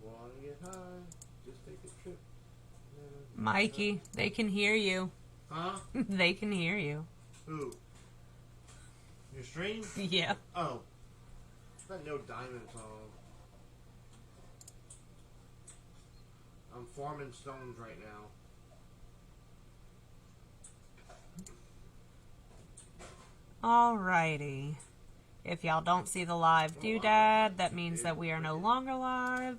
wanna get high, just take a trip. Mikey, they can hear you. Huh? They can hear you. Who? Your stream? Yeah. Oh. That No Diamond song. I'm farming stones right now. Alrighty. If y'all don't see the live doodad, that means that we are no longer live.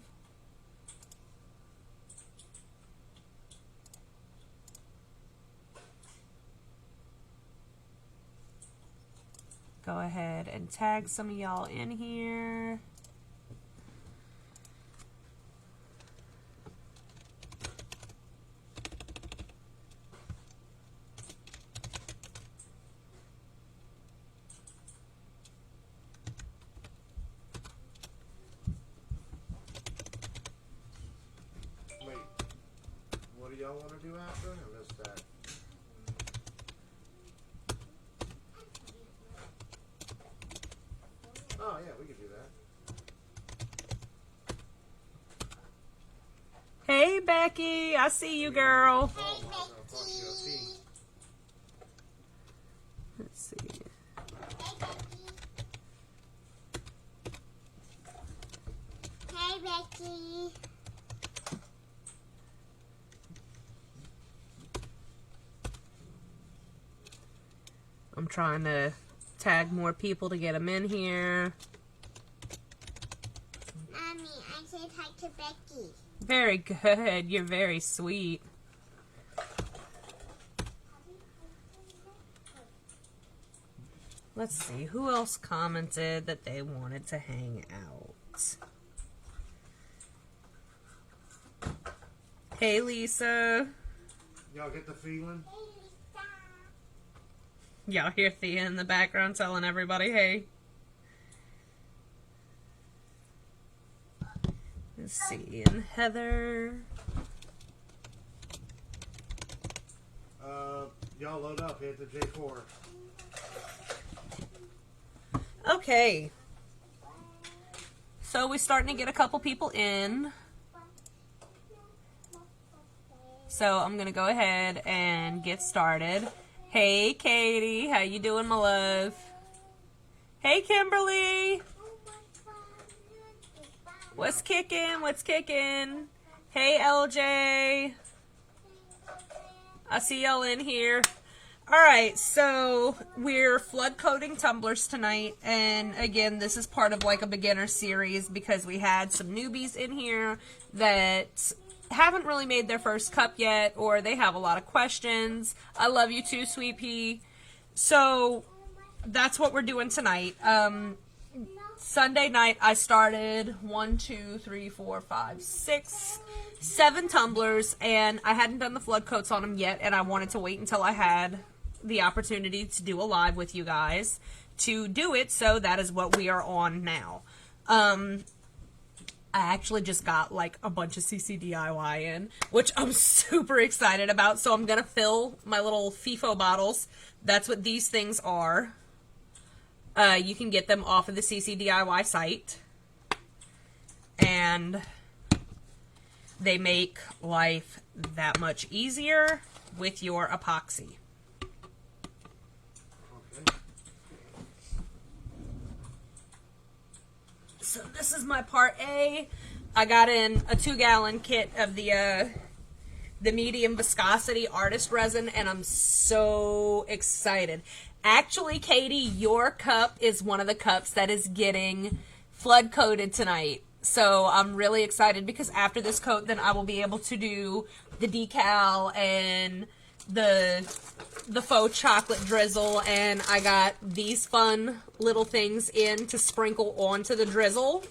Go ahead and tag some of y'all in here. Wait, what do y'all want to do after? I missed that. Oh, yeah, we could do that. Hey, Becky. I see you, girl. Hey, Becky. Let's see. Hey, Becky. I'm trying to tag more people to get them in here. Mommy, I said hi to Becky. Very good. You're very sweet. Let's see. Who else commented that they wanted to hang out? Hey, Lisa. Y'all get the feeling? Y'all hear Thea in the background telling everybody, hey. Let's see. And Heather. Y'all load up. Hit the J4. Okay. So we're starting to get a couple people in. So I'm going to go ahead and get started. Hey, Katie. How you doing, my love? Hey, Kimberly. What's kicking? What's kicking? Hey, LJ. I see y'all in here. Alright, so we're flood coating tumblers tonight, and again, this is part of like a beginner series because we had some newbies in here that haven't really made their first cup yet, or they have a lot of questions. I love you too, Sweet Pea. So that's what we're doing tonight. Sunday night I started 7 tumblers, and I hadn't done the flood coats on them yet, and I wanted to wait until I had the opportunity to do a live with you guys to do it, so that is what we are on now. I actually just got like a bunch of CC DIY in, which I'm super excited about, so I'm gonna fill my little FIFO bottles. That's what these things are. You can get them off of the CC DIY site, and they make life that much easier with your epoxy. So this is my part A. I got in a 2-gallon kit of the medium viscosity artist resin, and I'm so excited. Actually, Katie, your cup is one of the cups that is getting flood coated tonight. So I'm really excited because after this coat, then I will be able to do the decal and the faux chocolate drizzle, and I got these fun little things in to sprinkle onto the drizzle.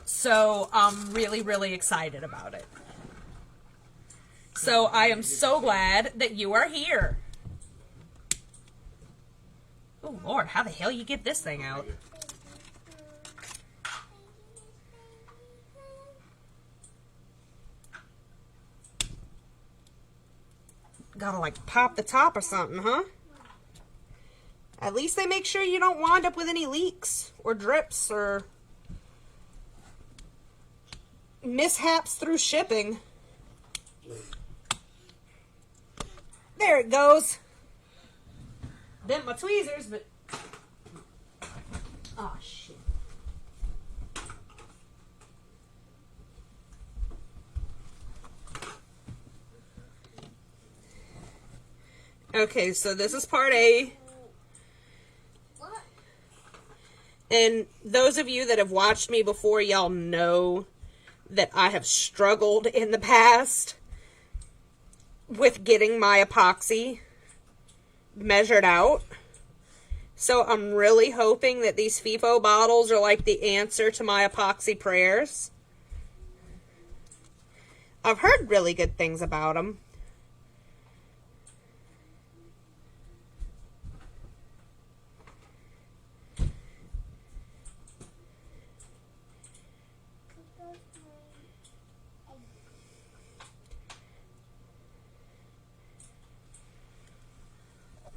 So I'm really, really excited about it. So I am so glad that you are here. Oh Lord, how the hell you get this thing out? Gotta like pop the top or something, huh? At least they make sure you don't wind up with any leaks or drips or mishaps through shipping. There it goes. Bent my tweezers, but... Oh, shit. Okay, so this is part A. And those of you that have watched me before, y'all know that I have struggled in the past with getting my epoxy measured out. So I'm really hoping that these FIFO bottles are like the answer to my epoxy prayers. I've heard really good things about them.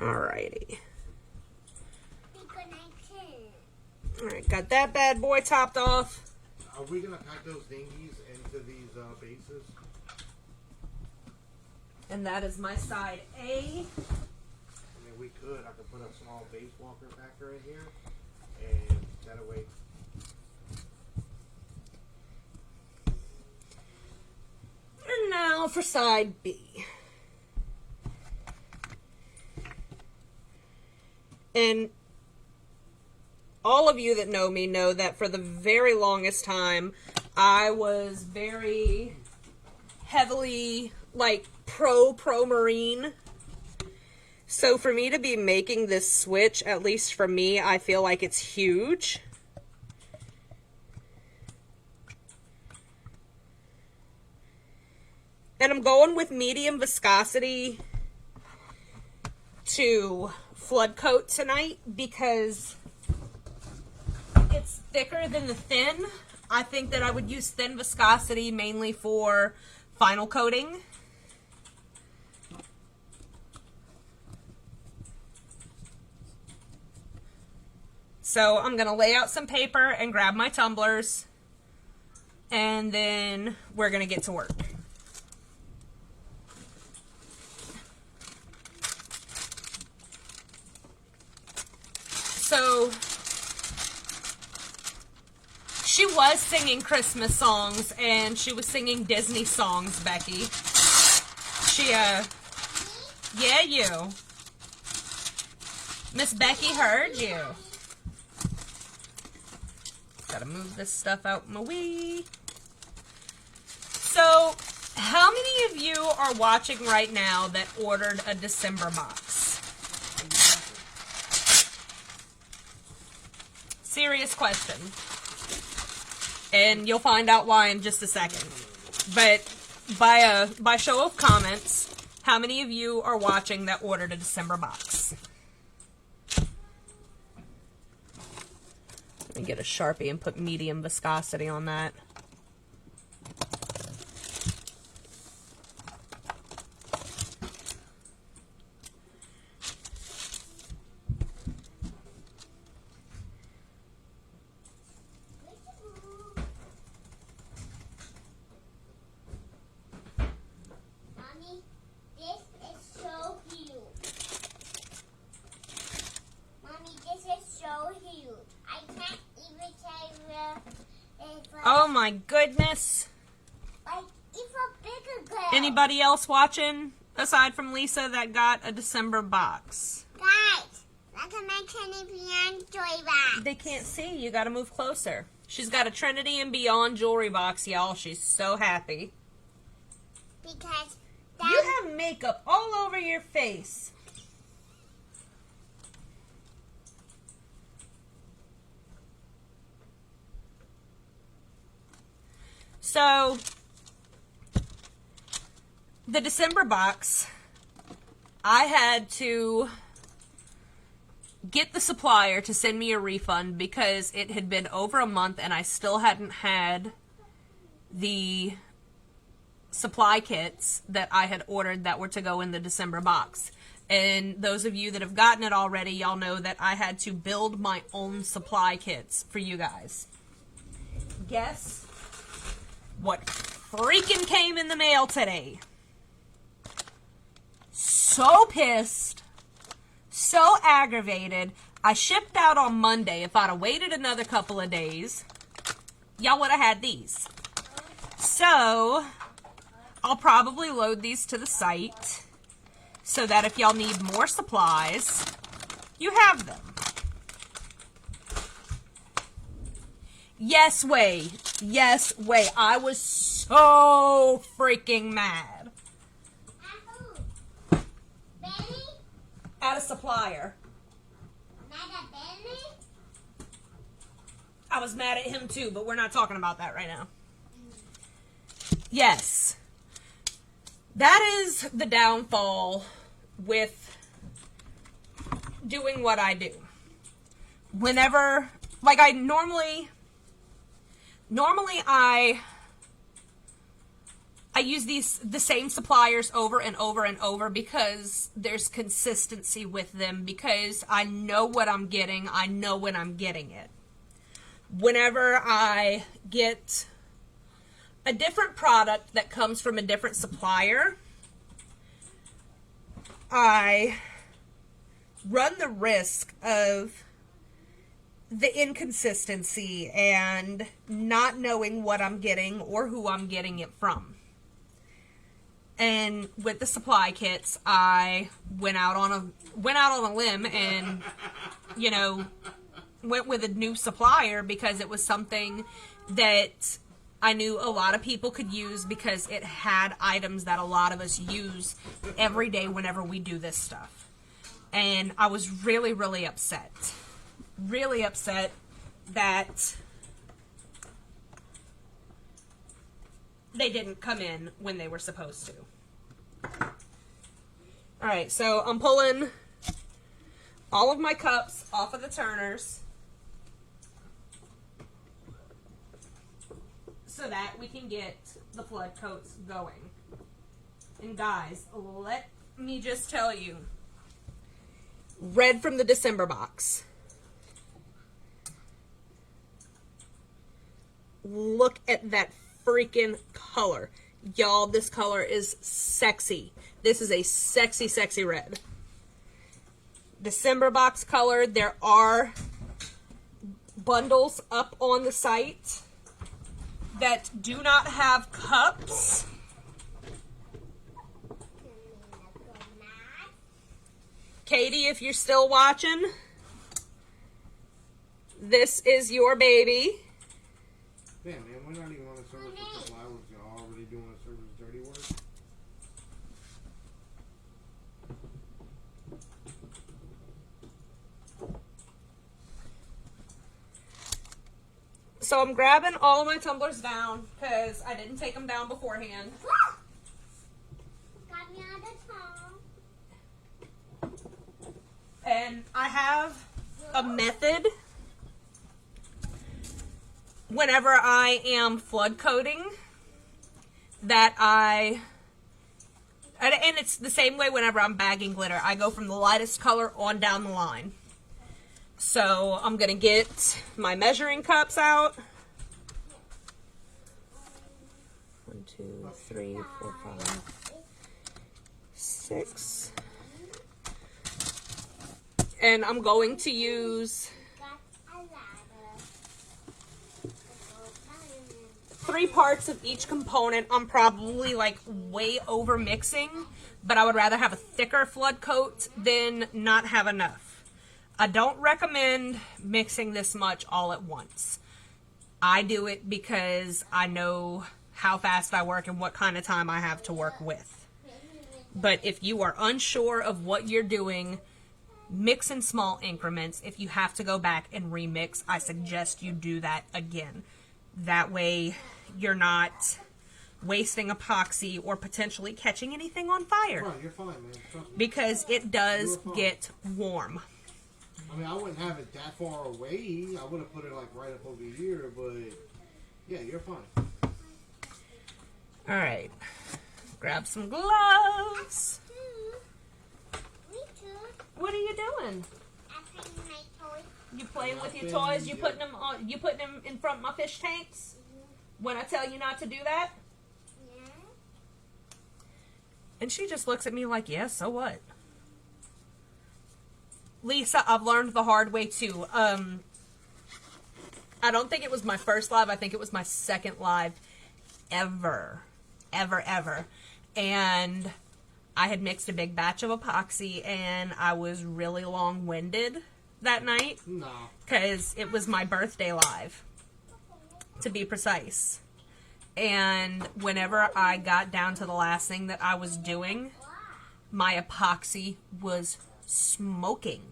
Alrighty. Alright, got that bad boy topped off. Are we going to pack those dinghies into these bases? And that is my side A. I mean, we could. I could put a small base walker packer in here. And that way... And now for side B. And all of you that know me know that for the very longest time, I was very heavily, like, pro marine. So for me to be making this switch, at least for me, I feel like it's huge. And I'm going with medium viscosity to flood coat tonight because it's thicker than the thin. I think that I would use thin viscosity mainly for final coating. So I'm going to lay out some paper and grab my tumblers, and then we're going to get to work. So she was singing Christmas songs and she was singing Disney songs, Becky. Yeah, you. Miss Becky heard you. Gotta move this stuff out my way. So, how many of you are watching right now that ordered a December box? Serious question. And you'll find out why in just a second. But by show of comments, how many of you are watching that ordered a December box? Let me get a Sharpie and put medium viscosity on that. Oh my goodness. Like, even bigger girl. Anybody else watching aside from Lisa that got a December box? Guys, look at my Trinity Beyond jewelry box. They can't see. You gotta move closer. She's got a Trinity and Beyond jewelry box, y'all. She's so happy. Because you have makeup all over your face. So, the December box, I had to get the supplier to send me a refund because it had been over a month and I still hadn't had the supply kits that I had ordered that were to go in the December box. And those of you that have gotten it already, y'all know that I had to build my own supply kits for you guys. what freaking came in the mail today. So pissed. So aggravated. I shipped out on Monday. If I'd have waited another couple of days, y'all would have had these. So, I'll probably load these to the site so that if y'all need more supplies, you have them. Yes, way. Yes, way. I was so freaking mad. At a supplier. I was mad at him too, but we're not talking about that right now. Yes. That is the downfall with doing what I do. Whenever, like I normally I use the same suppliers over and over and over because there's consistency with them, because I know what I'm getting. I know when I'm getting it. Whenever I get a different product that comes from a different supplier, I run the risk of the inconsistency and not knowing what I'm getting or who I'm getting it from. And with the supply kits, I went out on a limb and, you know, went with a new supplier because it was something that I knew a lot of people could use because it had items that a lot of us use every day whenever we do this stuff. And I was really, really upset. Really upset that they didn't come in when they were supposed to. Alright, so I'm pulling all of my cups off of the turners so that we can get the flood coats going. And guys, let me just tell you, red from the December box. Look at that freaking color. Y'all, this color is sexy. This is a sexy, sexy red. December box color. There are bundles up on the site that do not have cups. Katie, if you're still watching, this is your baby. Yeah, man, we're not even on the service for a couple hours. You're already doing a service dirty work. So I'm grabbing all of my tumblers down because I didn't take them down beforehand. Got me on the phone. And I have a method whenever I am flood coating that and it's the same way whenever I'm bagging glitter. I go from the lightest color on down the line. So I'm going to get my measuring cups out. 1, 2, 3, 4, 5, 6. And I'm going to use 3 parts of each component. I'm probably like way over mixing, but I would rather have a thicker flood coat than not have enough. I don't recommend mixing this much all at once. I do it because I know how fast I work and what kind of time I have to work with. But if you are unsure of what you're doing, mix in small increments. If you have to go back and remix, I suggest you do that again. That way you're not wasting epoxy or potentially catching anything on fire. Right, you're fine, man. Trust me. Because it does get warm. I mean, I wouldn't have it that far away. I would have put it like right up over here, but yeah, you're fine. Alright. Grab some gloves. Me too. What are you doing? I playing with my toys. You playing with your toys? You putting them in front of my fish tanks? when I tell you not to do that? Yeah. And she just looks at me like, yeah, so what? Lisa, I've learned the hard way too. I don't think it was my first live. I think it was my second live ever. And I had mixed a big batch of epoxy and I was really long-winded that night. No. Because it was my birthday live, to be precise. And whenever I got down to the last thing that I was doing, my epoxy was smoking.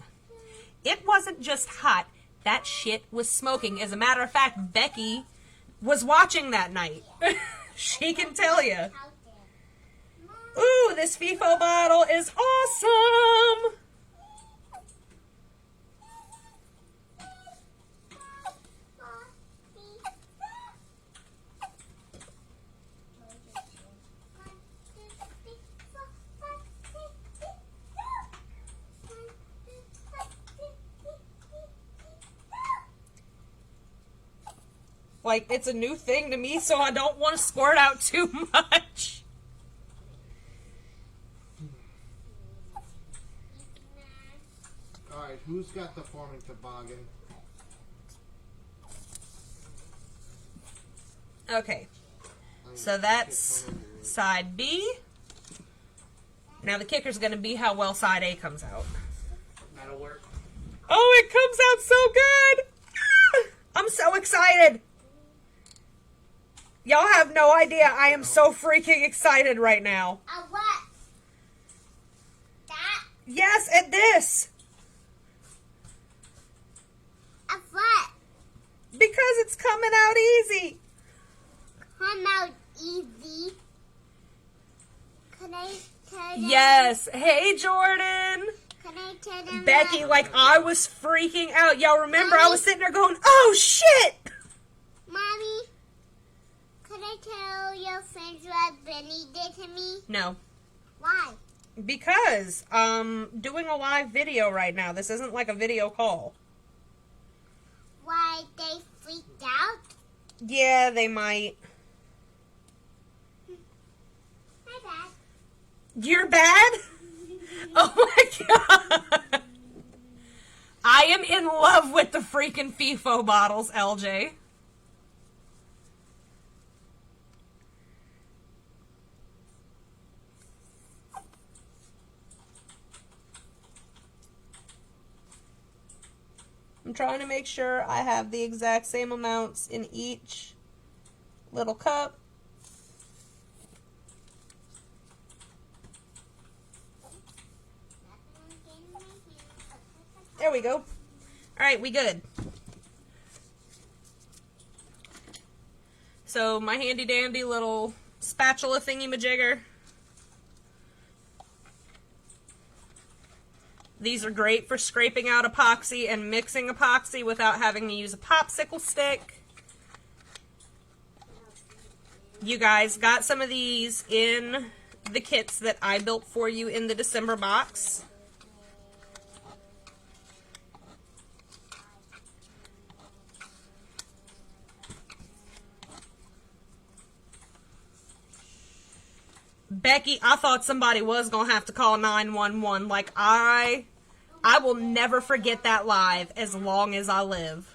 It wasn't just hot. That shit was smoking. As a matter of fact, Becky was watching that night. She can tell you. Ooh, this FIFO bottle is awesome! Like, it's a new thing to me, so I don't want to squirt out too much. Alright, who's got the forming toboggan? Okay, so that's side B. Now the kicker's going to be how well side A comes out. That'll work. Oh, it comes out so good! Ah! I'm so excited! Y'all have no idea. I am so freaking excited right now. What? That? Yes, and this! What? Because it's coming out easy. Come out easy. Can I tell them? Yes. Hey, Jordan. Can I tell them? Becky, like, I was freaking out. Y'all remember I was sitting there going, oh, shit! Mommy, can I tell your friends what Benny did to me? No. Why? Because, doing a live video right now. This isn't like a video call. Why they freaked out? Yeah, they might. My bad. You're bad? Oh my god. I am in love with the freaking FIFO bottles, LJ. I'm trying to make sure I have the exact same amounts in each little cup. There we go. Alright, we good. So, my handy dandy little spatula thingy-majigger. These are great for scraping out epoxy and mixing epoxy without having to use a popsicle stick. You guys got some of these in the kits that I built for you in the December box. Becky, I thought somebody was going to have to call 911. Like, I will never forget that live as long as I live.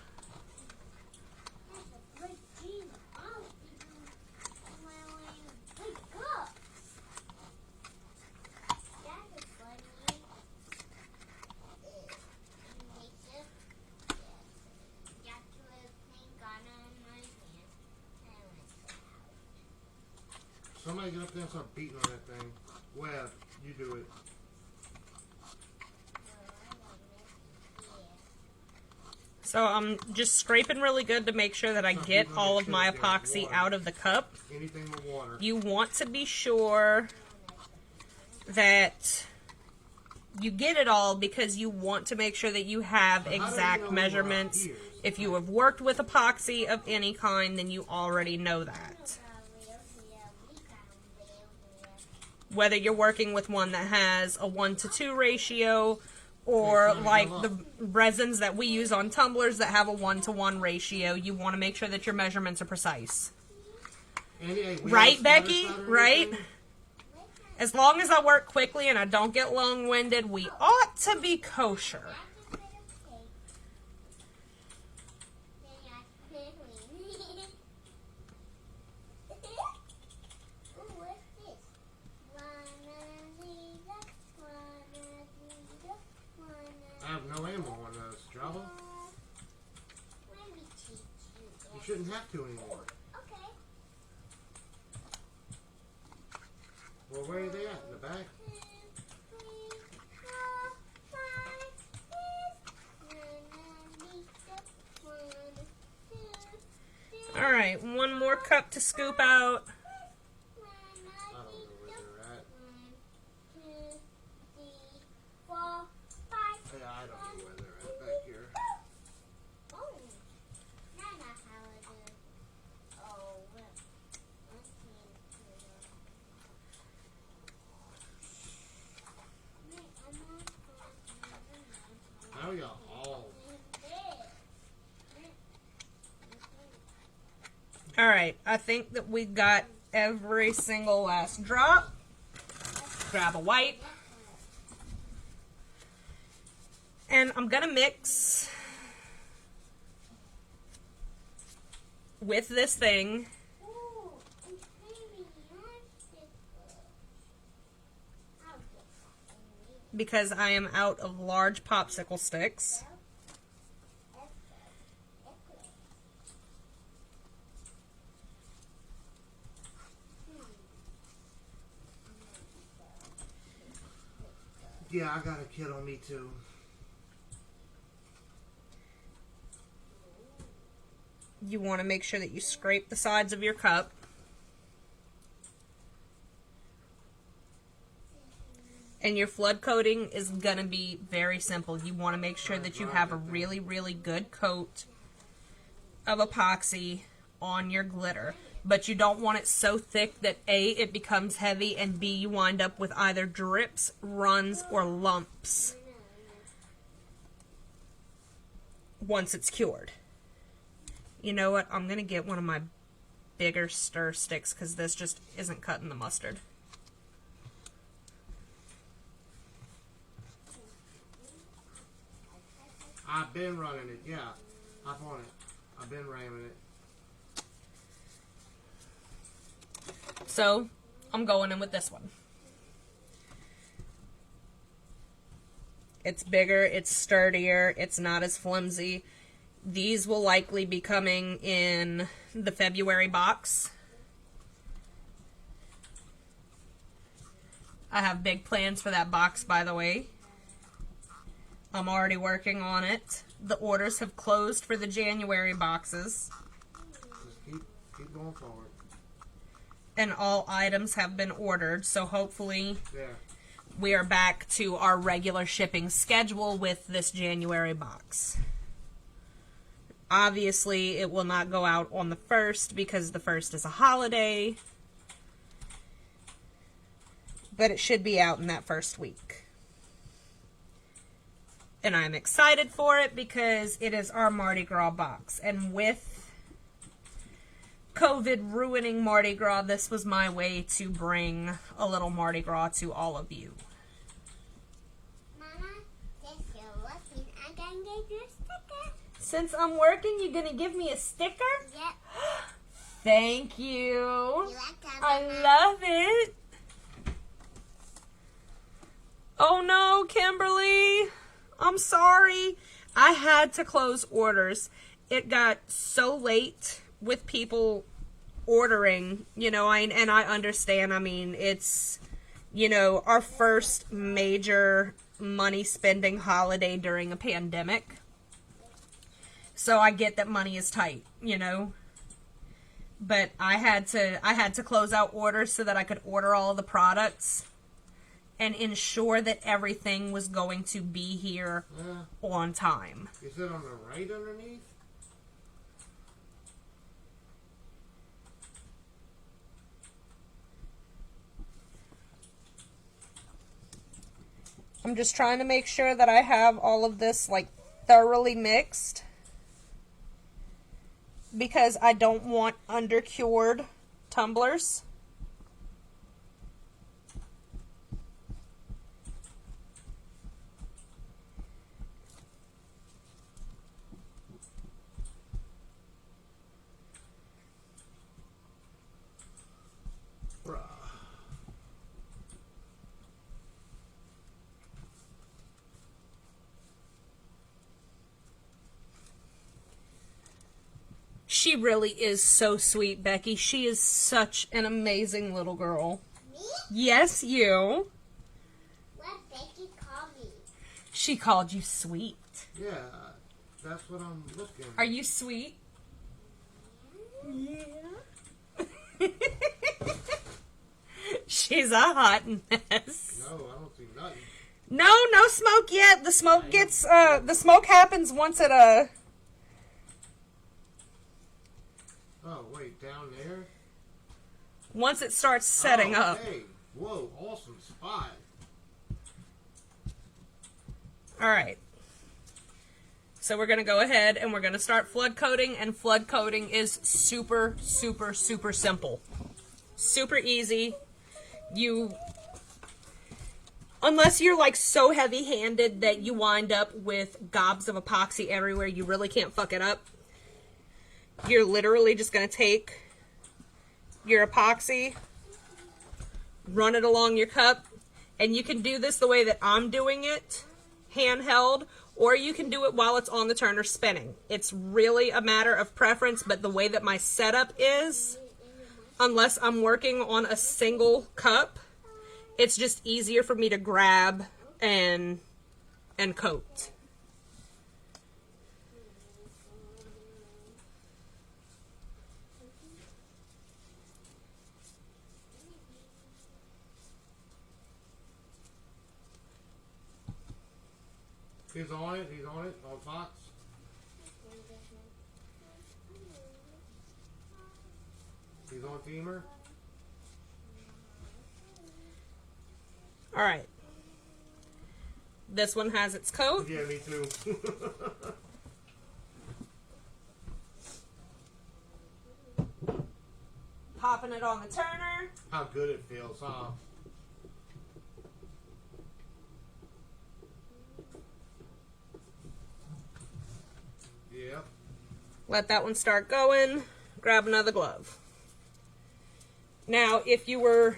Somebody get up there and start beating on that thing. Well, you do it. So I'm just scraping really good to make sure that I get all of my epoxy out of the cup. Anything with water. You want to be sure that you get it all because you want to make sure that you have exact measurements. If you have worked with epoxy of any kind, then you already know that. Whether you're working with one that has a 1-to-2 ratio or like the resins that we use on tumblers that have a 1-to-1 ratio, you want to make sure that your measurements are precise. Andy, hey, we Right, have a Becky? status on Right? anything? As long as I work quickly and I don't get long-winded, we ought to be kosher. I have no ammo on those, Java. You shouldn't have to anymore. Okay. Well, where are they at? In the back? All right, one more cup to scoop out. I don't know where they're at. Yeah, I don't know where they're at back here. Now y'all all. All right, I think that we got every single last drop. Grab a wipe. And I'm gonna mix with this thing because I am out of large popsicle sticks. Yeah, I got a kid on me too. You want to make sure that you scrape the sides of your cup. And your flood coating is going to be very simple. You want to make sure that you have a really, really good coat of epoxy on your glitter. But you don't want it so thick that A, it becomes heavy, and B, you wind up with either drips, runs, or lumps once it's cured. You know what? I'm going to get one of my bigger stir sticks because this just isn't cutting the mustard. I've been running it, yeah. Hop on it. I've been ramming it. So, I'm going in with this one. It's bigger, it's sturdier, it's not as flimsy. These will likely be coming in the February box. I have big plans for that box, by the way. I'm already working on it. The orders have closed for the January boxes. Just keep going forward. And all items have been ordered, so hopefully Yeah. we are back to our regular shipping schedule with this January box. Obviously, it will not go out on the 1st because the 1st is a holiday. But it should be out in that first week. And I'm excited for it because it is our Mardi Gras box. And with COVID ruining Mardi Gras, this was my way to bring a little Mardi Gras to all of you. Mama, since you're working, I'm gonna give you a sticker. Since I'm working, you're going to give me a sticker? Yep. Thank you. You like that, I Mama? love it. Oh no, Kimberly. I'm sorry. I had to close orders. It got so late with people ordering, you know, and I understand. I mean, it's, you know, our first major money spending holiday during a pandemic. So I get that money is tight, you know. But I had to close out orders so that I could order all of the products and ensure that everything was going to be here on time. Is it on the right underneath? I'm just trying to make sure that I have all of this like thoroughly mixed because I don't want undercured tumblers. Bruh. She really is so sweet, Becky. She is such an amazing little girl. Me? Yes, you. What Becky called me? She called you sweet. Yeah, that's what I'm looking. Are you sweet? Yeah. She's a hot mess. No, I don't see nothing. No smoke yet. The smoke gets the smoke happens once it Oh, wait, down there? once it starts setting Oh, up. Hey, whoa, awesome spot. All right. So we're going to go ahead and we're going to start flood coating, and flood coating is super simple. Super easy. Unless you're like so heavy-handed that you wind up with gobs of epoxy everywhere, you really can't fuck it up. You're literally just going to take your epoxy, run it along your cup, and you can do this the way that I'm doing it, handheld, or you can do it while it's on the turner spinning. It's really a matter of preference, but the way that my setup is, unless I'm working on a single cup, it's just easier for me to grab and coat. He's on it, on Fox. He's on Femur. All right. This one has its coat. Yeah, me too. Popping it on the turner. How good it feels, huh? Yep. Let that one start going. Grab another glove. Now, if you were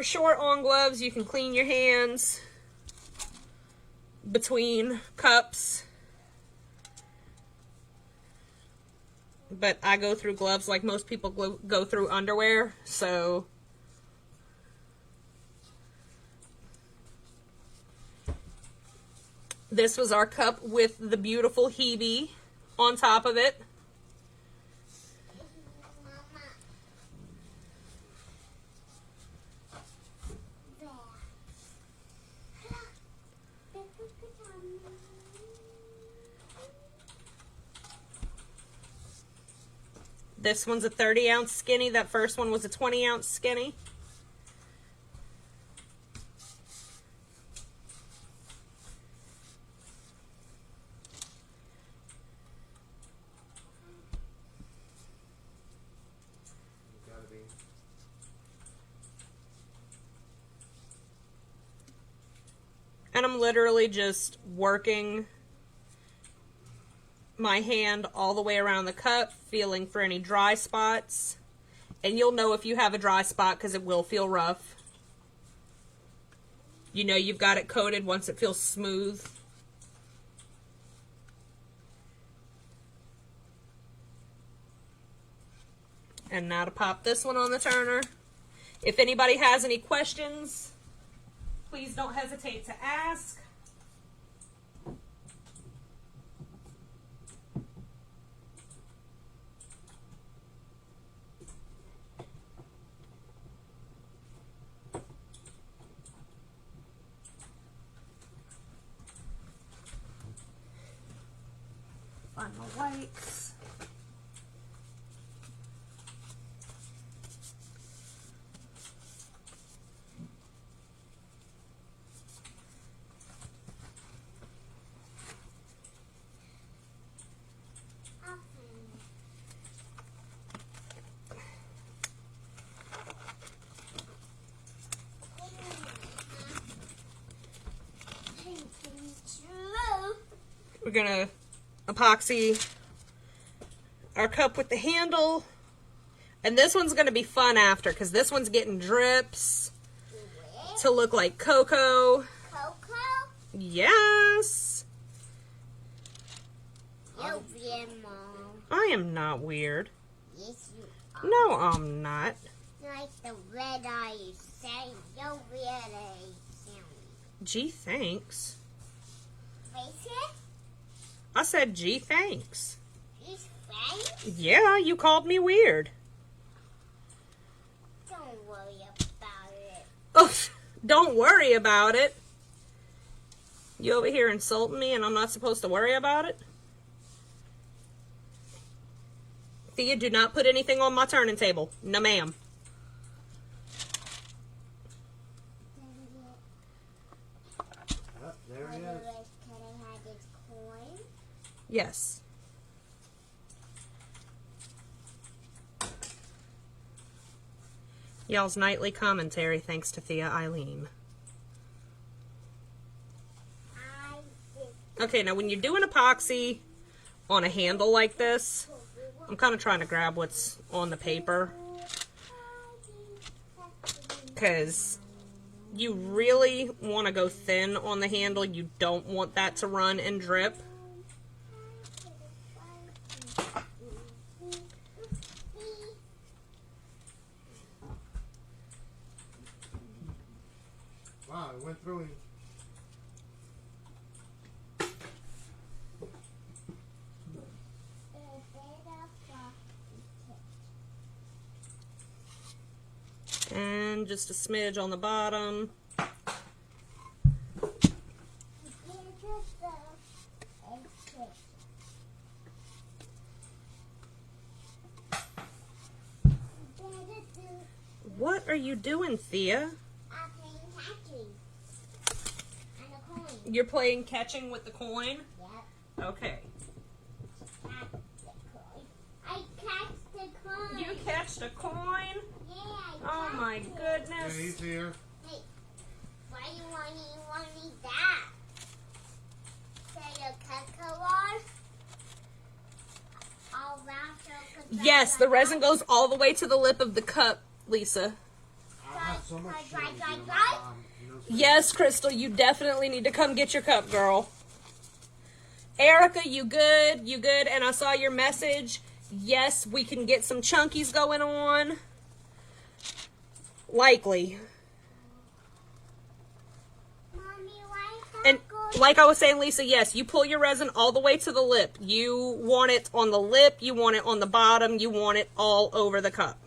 short on gloves, you can clean your hands between cups. But I go through gloves like most people go through underwear, so this was our cup with the beautiful Hebe on top of it. This one's a 30-ounce skinny. That first one was a 20-ounce skinny. Gotta be. And I'm literally just working my hand all the way around the cup, feeling for any dry spots. And you'll know if you have a dry spot because it will feel rough. You know you've got it coated once it feels smooth. And now to pop this one on the turner. If anybody has any questions, please don't hesitate to ask. Find my whites. We're gonna epoxy our cup with the handle. And this one's gonna be fun after, because this one's getting drips to look like cocoa. Cocoa? Yes. You're weird, Mom. I am not weird. Yes, you are. No, I'm not. Like the red eyes say, you're weird. Gee, thanks. Face it? I said, gee, thanks. His face? Yeah, you called me weird. Don't worry about it. Oh, don't worry about it. You over here insulting me and I'm not supposed to worry about it? Thea, do not put anything on my turning table. No, ma'am. Oh, there he is. Can I have this coin? Yes. Y'all's nightly commentary thanks to Thea Eileen. Okay, now when you're doing epoxy on a handle like this, I'm kind of trying to grab what's on the paper, because you really want to go thin on the handle. You don't want that to run and drip. Wow, it went through him. And just a smidge on the bottom. What are you doing, Thea? You're playing catching with the coin? Yep. Okay. I catch the coin. You catched a coin? Yeah, Oh my Yeah, goodness. he's here. Hey, why you want me that? Say the cocoa on? All round so Yes, the resin goes all the way to the lip of the cup, Lisa. I have so much shit Dry, to dry, do. dry. You know, Yes, Crystal, you definitely need to come get your cup, girl. Erica, you good? You good? And I saw your message. Yes, we can get some chunkies going on. Likely. Mommy, why is that And good? like I was saying, Lisa, yes, you pull your resin all the way to the lip. You want it on the lip, you want it on the bottom, you want it all over the cup.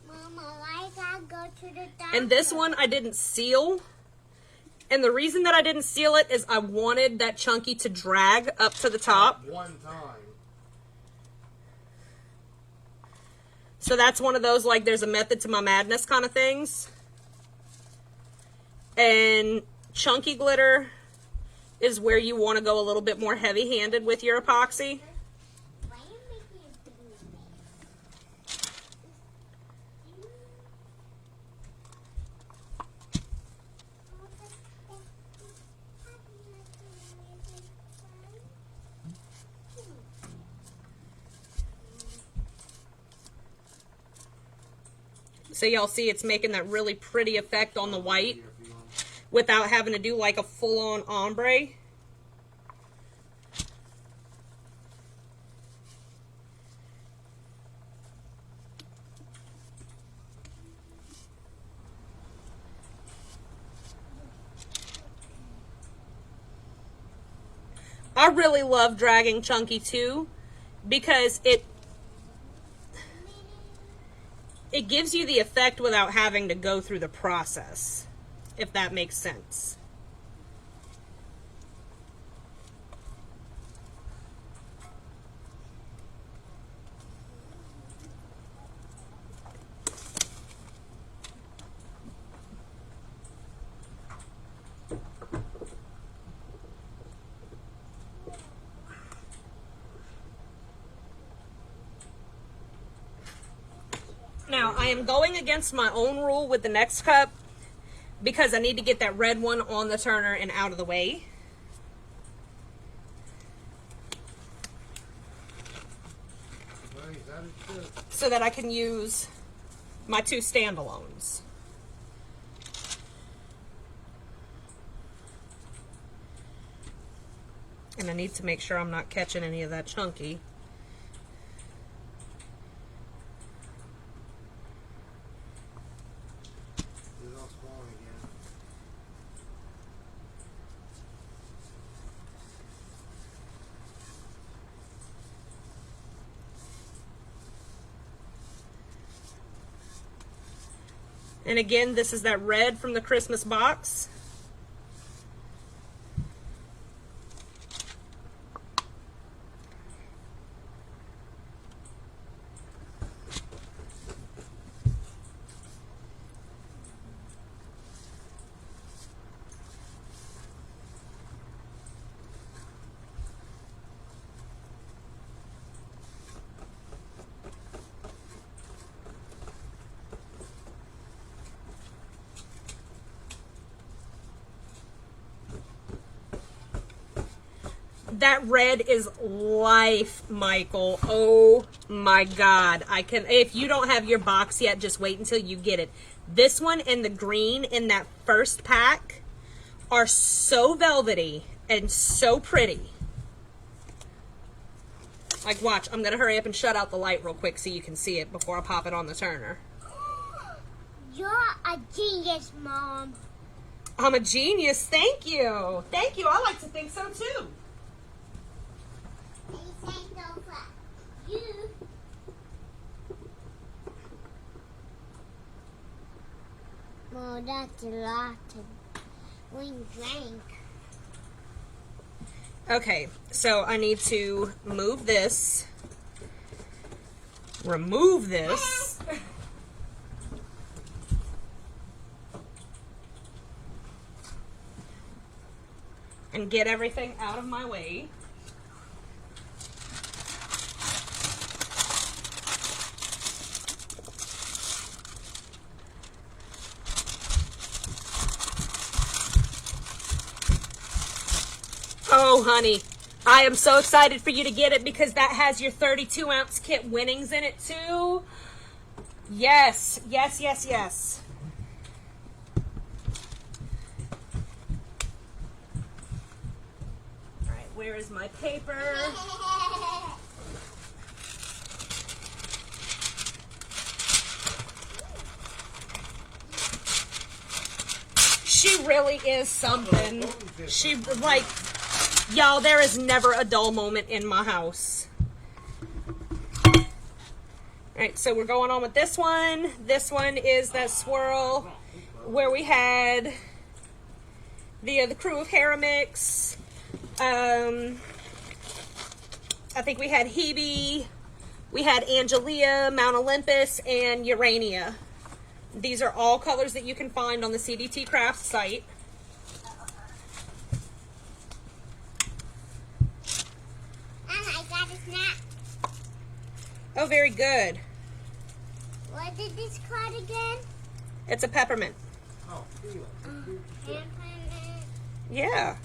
Mama, why is that go to the doctor? And this one I didn't seal. And the reason that I didn't seal it is I wanted that chunky to drag up to the top. one time. So that's one of those, like, there's a method to my madness kind of things. And chunky glitter is where you want to go a little bit more heavy-handed with your epoxy. Why are you making a big So y'all see it's making that really pretty effect on the white without having to do like a full-on ombre. I really love dragging chunky too, because it gives you the effect without having to go through the process, if that makes sense. Now, I am going against my own rule with the next cup, because I need to get that red one on the turner and out of the way. So that I can use my 2 standalones. And I need to make sure I'm not catching any of that chunky. It's all small again. And again, this is that red from the Christmas box. That red is life, Michael. Oh my God. If you don't have your box yet, just wait until you get it. This one and the green in that first pack are so velvety and so pretty. Like, watch, I'm gonna hurry up and shut out the light real quick so you can see it before I pop it on the turner. You're a genius, Mom. I'm a genius. Thank you. Thank you. I like to think so too. You. Well, that's a lot we drank. Okay, so I need to move this, remove this, and get everything out of my way. Oh, honey, I am so excited for you to get it because that has your 32-ounce kit winnings in it, too. Yes, yes, yes, yes. All right, where is my paper? She really is something. She, like... Y'all, there is never a dull moment in my house. Alright, so we're going on with this one. This one is that swirl where we had the crew of Haramix. I think we had Hebe, we had Angelia, Mount Olympus, and Urania. These are all colors that you can find on the CDT Crafts site. Oh, very good. What is this called again? It's a peppermint. Oh, feel it. Peppermint. Yeah.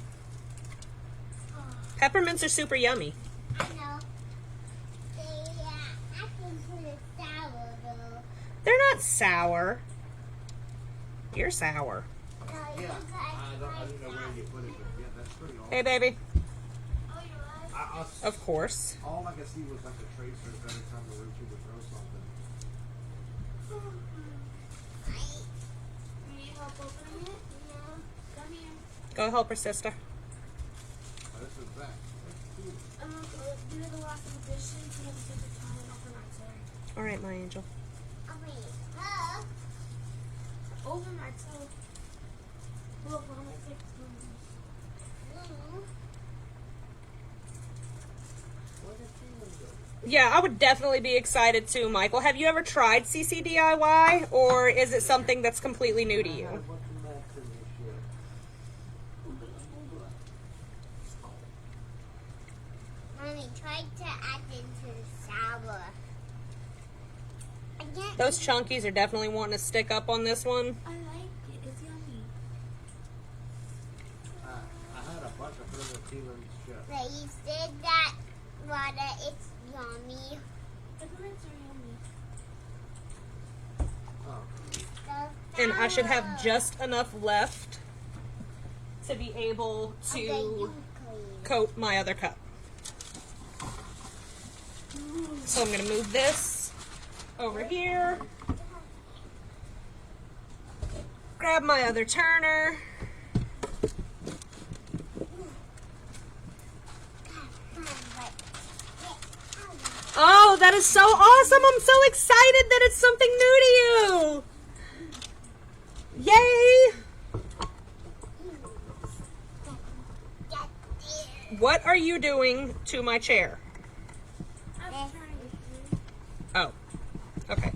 Oh, Peppermints are super yummy. I know. I think it's sour though. They're not sour. You're sour. No, Yeah, I didn't know where you put it, but yeah, that's pretty awesome. Hey, baby. Oh, you like? Of course. All I could see was like the tracers every time the root would throw something. Need help opening it? No. Come here. Go help her, sister. Oh, this is that. That's cool. I'm gonna do the last of the dishes and then take the towel off the nightstand. All right, my angel. Over my toe. Look, I'm gonna take the Yeah, I would definitely be excited too, Michael. Have you ever tried CCDIY, or is it something that's completely new to you? Mommy, try to add into the sour. Those chunkies are definitely wanting to stick up on this one. I like it. It's yummy. sealant shut. But you said that water is yummy. The plants are yummy. Oh. And I should have just enough left to be able to coat my other cup. So I'm going to move this over here. Grab my other turner. Oh, that is so awesome. I'm so excited that it's something new to you. Yay. What are you doing to my chair? Oh, okay.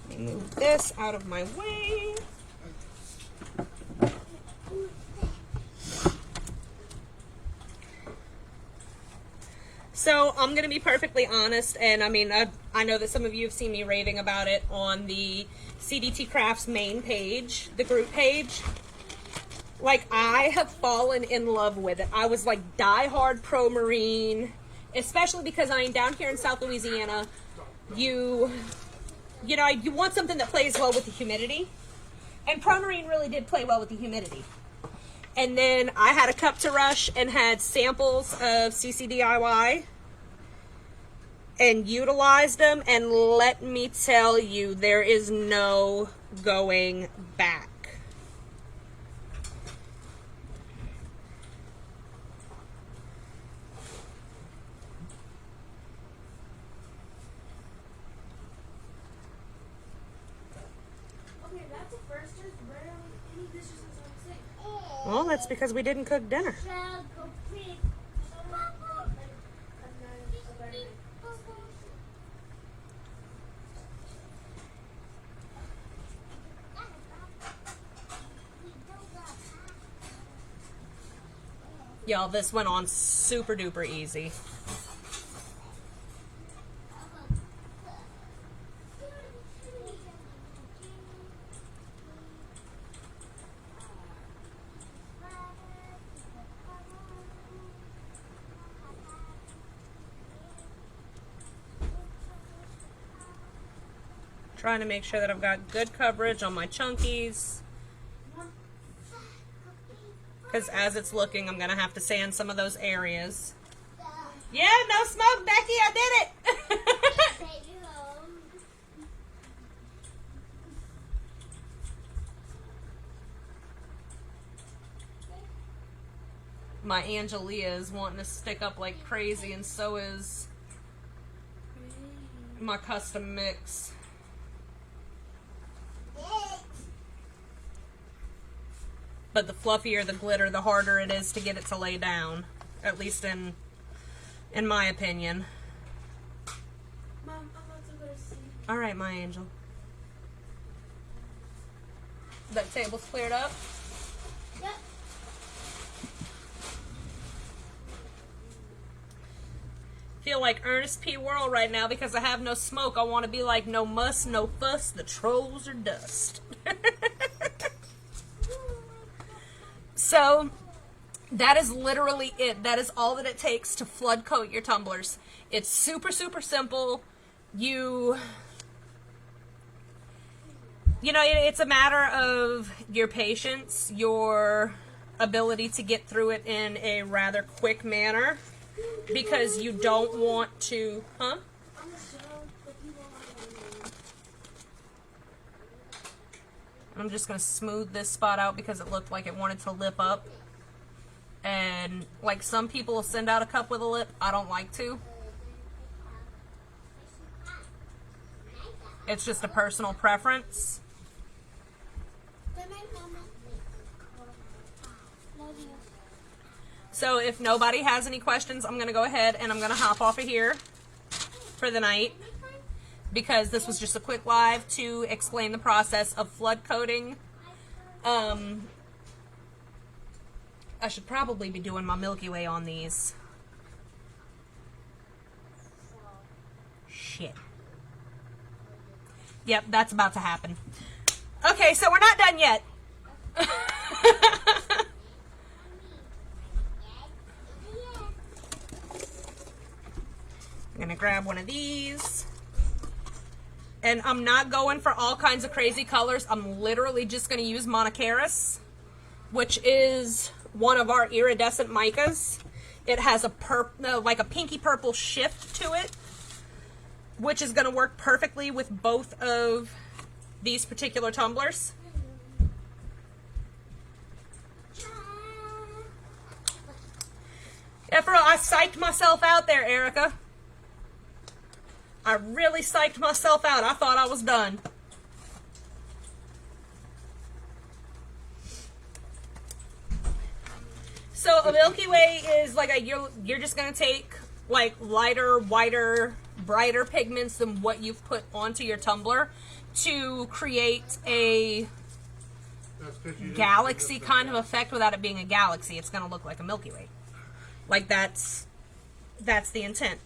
Let me move this out of my way. So I'm going to be perfectly honest, and I mean, I know that some of you have seen me raving about it on the CDT Crafts main page, the group page. Like, I have fallen in love with it. I was like diehard pro marine, especially because I am down here in South Louisiana. You know, you want something that plays well with the humidity, and pro marine really did play well with the humidity. And then I had a cup to rush and had samples of CCDIY and utilized them, and let me tell you, there is no going back. Okay, that's a first. There's rarely any dishes in the sink. Well, that's because we didn't cook dinner. Y'all, this went on super duper easy. Trying to make sure that I've got good coverage on my chunkies. Because as it's looking, I'm going to have to sand some of those areas. Yeah, no smoke, Becky, I did it! My Angelia is wanting to stick up like crazy, and so is my custom mix. But the fluffier the glitter, the harder it is to get it to lay down. At least in my opinion. Mom, I'm about to go to sleep. Alright, my angel. That table's cleared up? Yep. Feel like Ernest P. Worrell right now because I have no smoke. I want to be like, no muss, no fuss, the trolls are dust. So, that is literally it. That is all that it takes to flood coat your tumblers. It's super, super simple. You know, it's a matter of your patience, your ability to get through it in a rather quick manner, because you don't want to, I'm just going to smooth this spot out because it looked like it wanted to lip up. And like some people will send out a cup with a lip, I don't like to. It's just a personal preference. So if nobody has any questions, I'm going to go ahead and I'm going to hop off of here for the night, because this was just a quick live to explain the process of flood coating. I should probably be doing my Milky Way on these. Shit. Yep, that's about to happen. Okay. Okay, so we're not done yet. I'm gonna grab one of these. And I'm not going for all kinds of crazy colors. I'm literally just gonna use Monocaris, which is one of our iridescent micas. It has a like a pinky purple shift to it, which is gonna work perfectly with both of these particular tumblers. Yeah, for real, I psyched myself out there, Erica. I really psyched myself out. I thought I was done. So a Milky Way is like you're just gonna take like lighter, whiter, brighter pigments than what you've put onto your tumbler to create a galaxy kind of effect without it being a galaxy. It's gonna look like a Milky Way. Like that's the intent.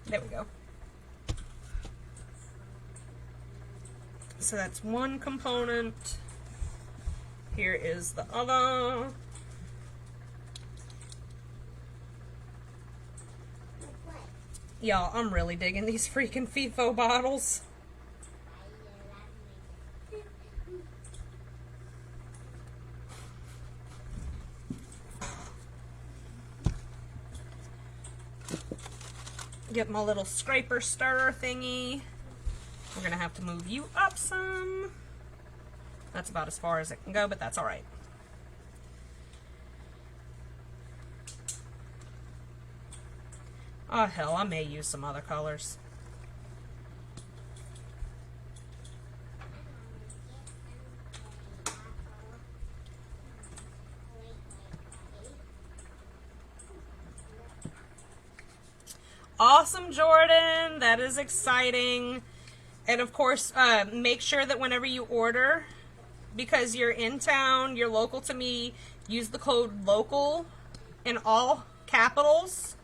There we go. So that's one component. Here is the other. Y'all, I'm really digging these freaking FIFO bottles. Get my little scraper stirrer thingy. We're gonna have to move you up some. That's about as far as it can go, but that's all right. Oh hell, I may use some other colors. Awesome, Jordan. That is exciting. And of course, make sure that whenever you order, because you're in town, you're local to me, use the code LOCAL in all capitals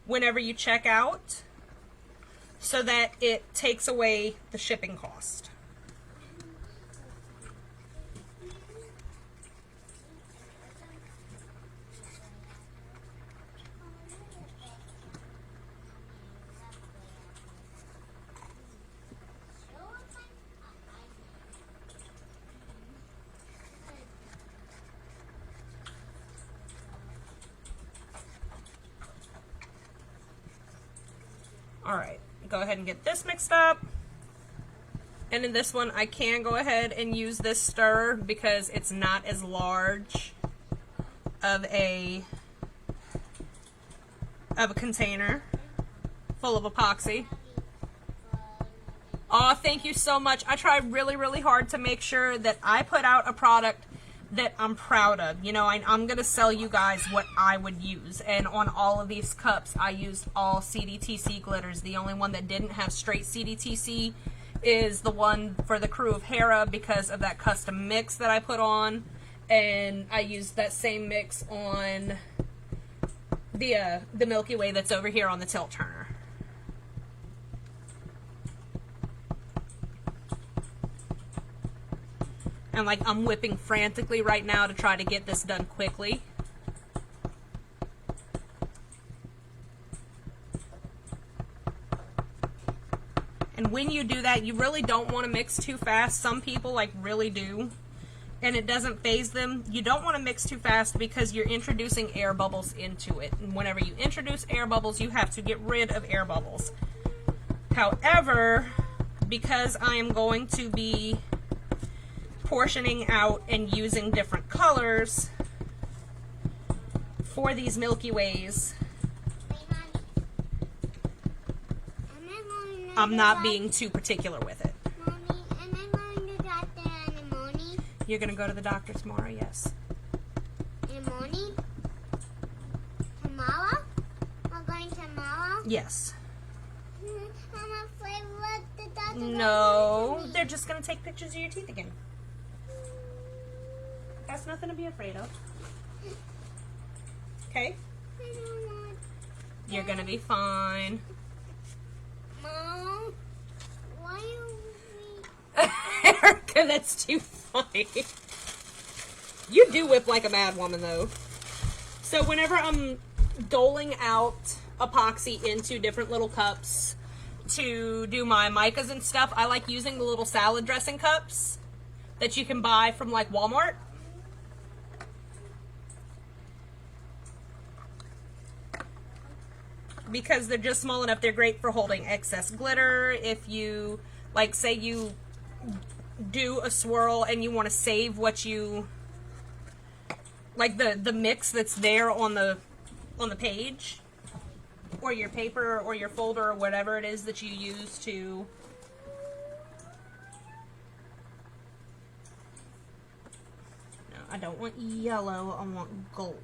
whenever you check out so that it takes away the shipping cost. Alright, go ahead and get this mixed up. And in this one, I can go ahead and use this stirrer because it's not as large of a container full of epoxy. Oh, thank you so much. I try really, really hard to make sure that I put out a product that I'm proud of. You know, I'm going to sell you guys what I would use. And on all of these cups, I used all CDTC glitters. The only one that didn't have straight CDTC is the one for the crew of Hera because of that custom mix that I put on. And I used that same mix on the Milky Way that's over here on the tilt turner. And like I'm whipping frantically right now to try to get this done quickly. And when you do that, you really don't want to mix too fast. Some people like really do. And it doesn't faze them. You don't want to mix too fast because you're introducing air bubbles into it. And whenever you introduce air bubbles, you have to get rid of air bubbles. However, because I am going to be portioning out and using different colors for these Milky Ways, I'm not being too particular with it. Mommy, am I going to the doctor in the morning? You're going to go to the doctor tomorrow, yes. In the morning? Tomorrow? We're going tomorrow? Yes. gonna play with the dots? No, they're just gonna take pictures of your teeth again. That's nothing to be afraid of. Okay? I don't want. You're gonna be fine. Mom, why are we? Erica, that's too funny. You do whip like a mad woman, though. So whenever I'm doling out epoxy into different little cups to do my micas and stuff, I like using the little salad dressing cups that you can buy from like Walmart. Because they're just small enough, they're great for holding excess glitter. If you, like, say you do a swirl and you want to save what you, like the mix that's there on the page, or your paper, or your folder, or whatever it is that you use to. No, I don't want yellow, I want gold.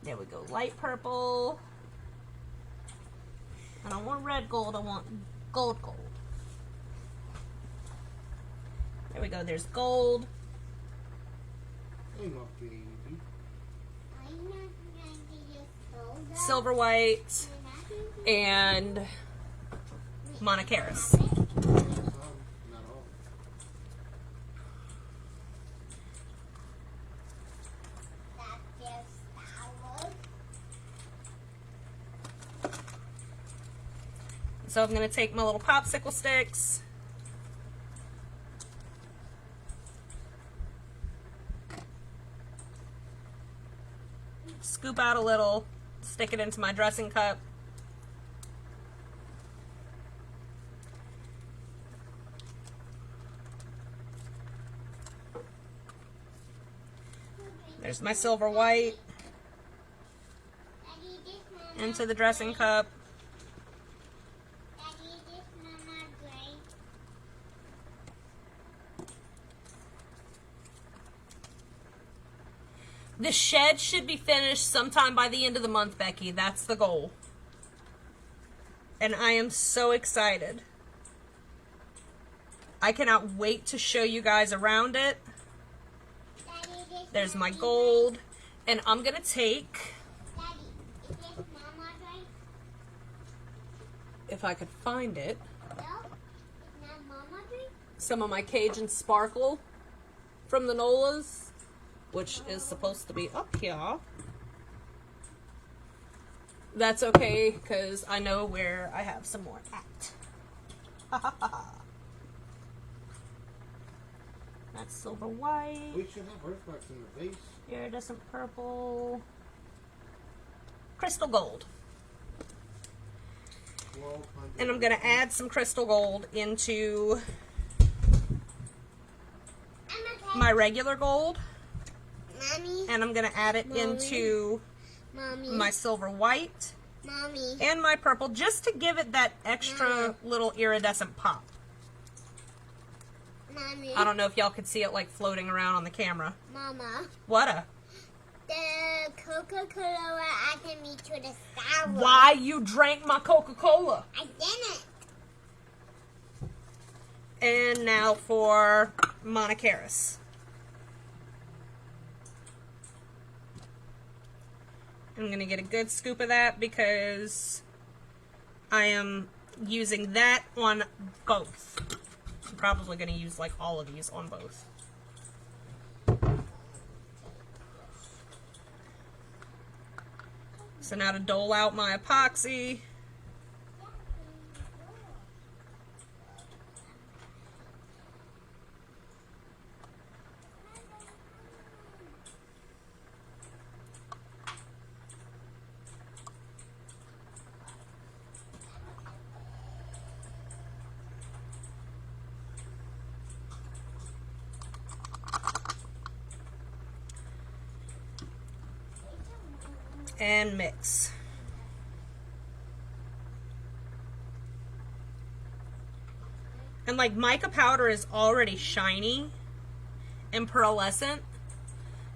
There we go, light purple. I don't want red gold, I want gold gold. There we go, there's gold. Hey, my baby. I'm not going to just hold up. Silver white, and monocaris. Some, not all. That's just sour. So I'm going to take my little popsicle sticks. Scoop out a little, stick it into my dressing cup. There's my silver white Daddy, this mama. into the dressing cup. Daddy, this mama gray. The shed should be finished sometime by the end of the month, Becky. That's the goal. And I am so excited. I cannot wait to show you guys around it. Daddy, this There's my mommy gold. And I'm going to take, gray. Daddy, is this mama gray? if I could find it, No? It's not mama gray? some of my Cajun Sparkle from the Nolas, which is supposed to be up here. That's okay, because I know where I have some more at. Ha ha ha. That's silver white, We should have earthmarks in the vase. iridescent purple, crystal gold. 1200. And I'm going to add some crystal gold into I'm okay. my regular gold. Mommy. And I'm going to add it Mommy. into Mommy. my silver white Mommy. and my purple, just to give it that extra little iridescent pop. Mommy. I don't know if y'all could see it like floating around on the camera. Mama. What a... The Coca-Cola added me to the sour. Why you drank my Coca-Cola? I didn't. And now for monocaris. I'm going to get a good scoop of that because I am using that on both. I'm probably going to use like all of these on both. So now to dole out my epoxy. And mix. And And like mica powder is already shiny and pearlescent,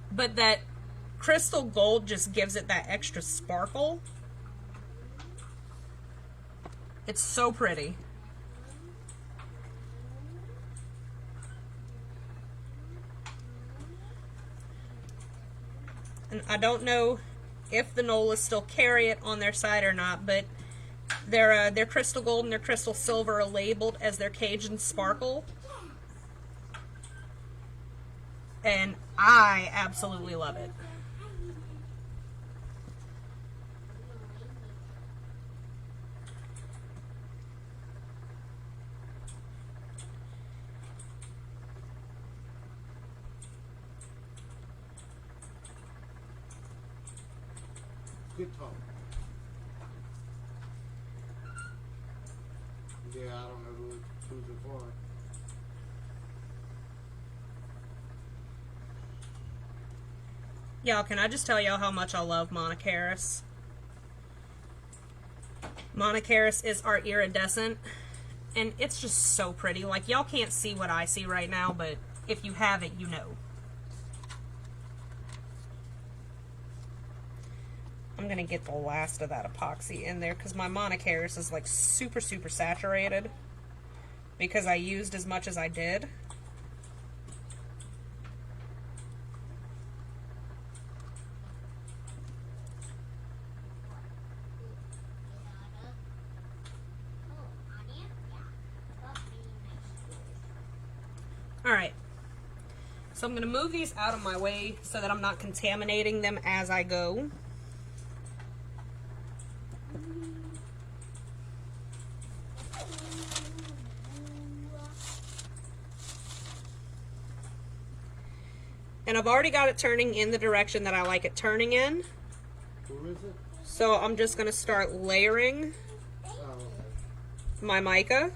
but that crystal gold just gives it that extra sparkle. It's so pretty. And I don't know if the Nolas still carry it on their site or not, but their crystal gold and their crystal silver are labeled as their Cajun Sparkle. And I absolutely love it. Good talk. Yeah, I don't know who's it for. Y'all, can I just tell y'all how much I love Monocaris? Monocaris is our iridescent, and it's just so pretty. Like, y'all can't see what I see right now, but if you have it, you know. I'm going to get the last of that epoxy in there because my Monocaris is like super, super saturated because I used as much as I did. Alright, so I'm going to move these out of my way so that I'm not contaminating them as I go. And I've already got it turning in the direction that I like it turning in. Who is it? So I'm just going to start layering Oh, okay. my mica.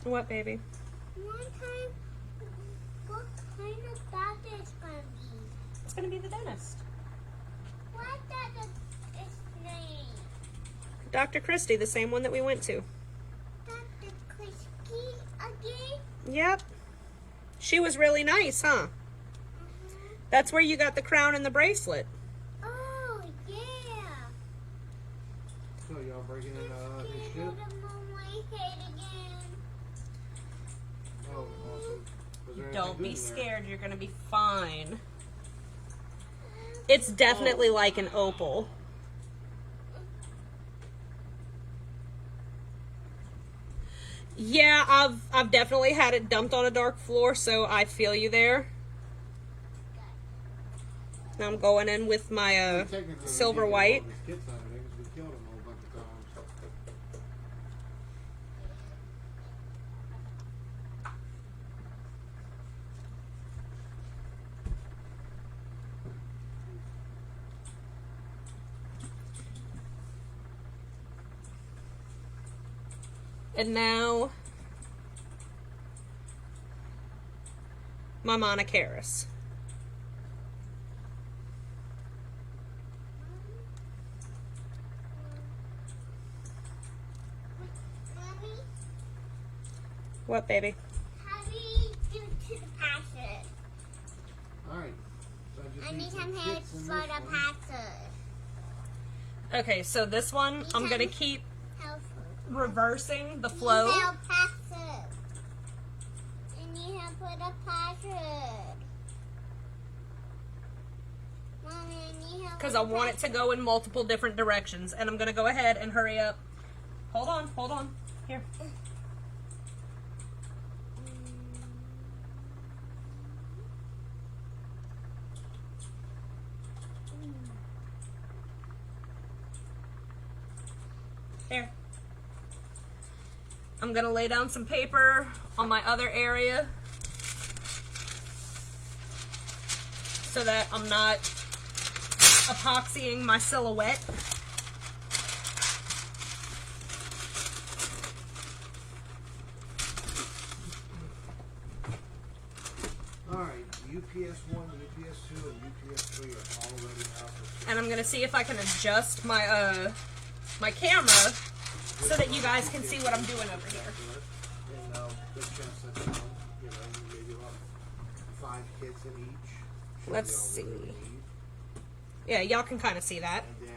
What, baby? One time, what kind of doctor is going to be? It's going to be the dentist. What doctor is name? Dr. Christie, the same one that we went to. Dr. Christie again? Yep. She was really nice, huh? That's where you got the crown and the bracelet. Oh, yeah. So y'all breaking in his ship? Put him on my head again. Oh, awesome. Was there anything Don't good be in there? scared. You're going to be fine. It's definitely like an opal. Yeah, I've definitely had it dumped on a dark floor, so I feel you there. Now I'm going in with my Technically, we silver did get white. all his kits out of there 'cause we killed him a whole bunch of times. And now my Monocaris. Mommy, What, baby? how do you do to the passage? Alright. So I I need just some some help kits in for this the one. passage. Okay, so this one, I'm going to keep Help. reversing the flow. Help passage. I need help for the passage. Mommy, I need help. Because with I the want it to go in multiple different directions. And I'm going to go ahead and hurry up. Hold on, hold on. Here. There. I'm going to lay down some paper on my other area so that I'm not epoxying my silhouette. UPS 1, UPS 2, and UPS 3 are already out for And I'm gonna see if I can adjust my my camera so that you guys can see what I'm doing over here. And good chance that you know, maybe about 5 kits in each. Should Let's be all see. we really need. Yeah, y'all can kind of see that. And then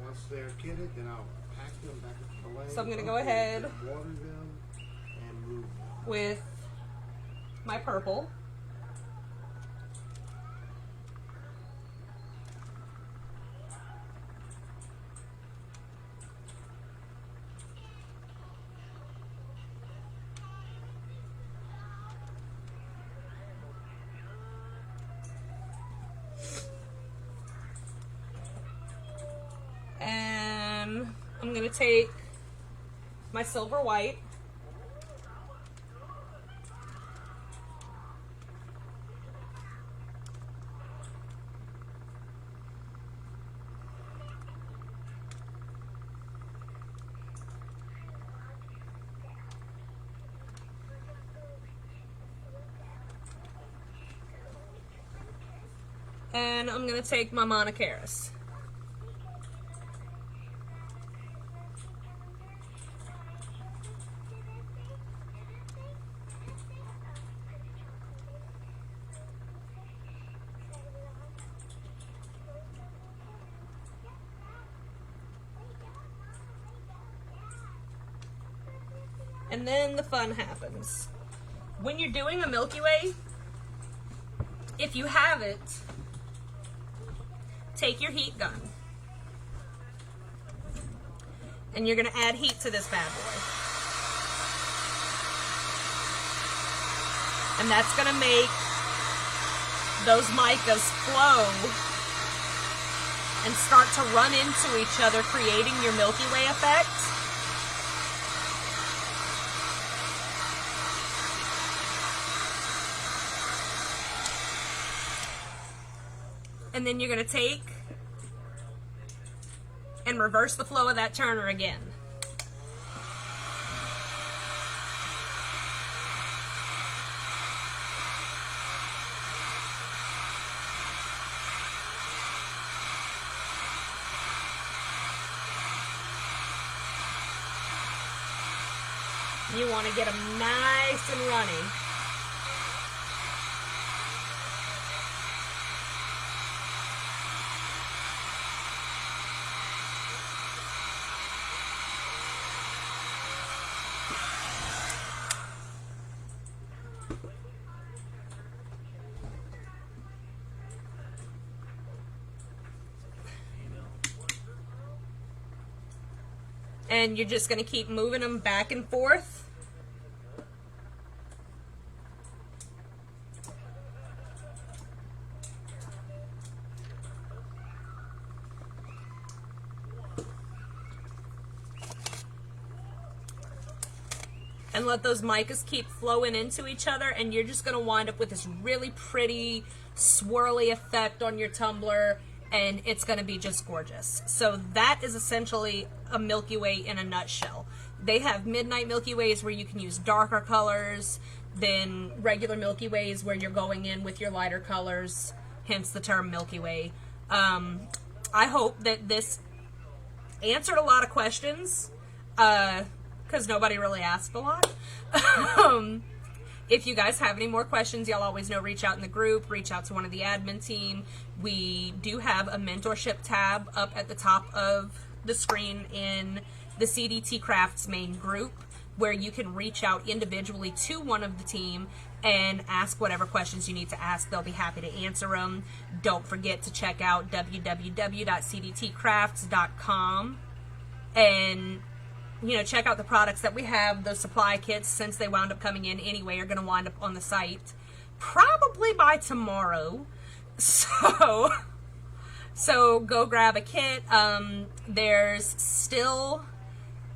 once they're kitted, then I'll pack them back up to the lane. So I'm gonna go upgrade ahead them, water them, and move them. with my purple. And I'm gonna take my silver white. And I'm gonna take my Monocaris. And then the fun happens. When you're doing a Milky Way, if you have it, take your heat gun. And you're gonna add heat to this bad boy. And that's gonna make those micas flow and start to run into each other, creating your Milky Way effect. And then you're going to take and reverse the flow of that turner again. You want to get them nice and runny. And you're just going to keep moving them back and forth. And let those micas keep flowing into each other, and you're just going to wind up with this really pretty swirly effect on your tumbler, and it's going to be just gorgeous. So that is essentially a Milky Way in a nutshell. They have midnight Milky Ways where you can use darker colors than regular Milky Ways where you're going in with your lighter colors, hence the term Milky Way. I hope that this answered a lot of questions, because nobody really asked a lot. If you guys have any more questions, y'all always know, reach out in the group, reach out to one of the admin team. We do have a mentorship tab up at the top of the screen in the CDT Crafts main group, where you can reach out individually to one of the team and ask whatever questions you need to ask. They'll be happy to answer them. Don't forget to check out www.cdtcrafts.com and check out the products that we have. Those supply kits, since they wound up coming in anyway, are going to wind up on the site probably by tomorrow. So go grab a kit. There's still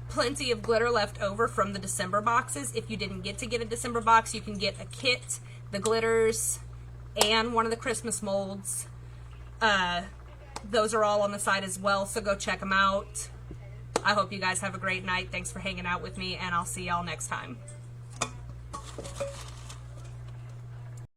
plenty of glitter left over from the December boxes. If you didn't get to get a December box, you can get a kit, the glitters, and one of the Christmas molds. Those are all on the site as well, so go check them out. I hope you guys have a great night. Thanks for hanging out with me, and I'll see y'all next time.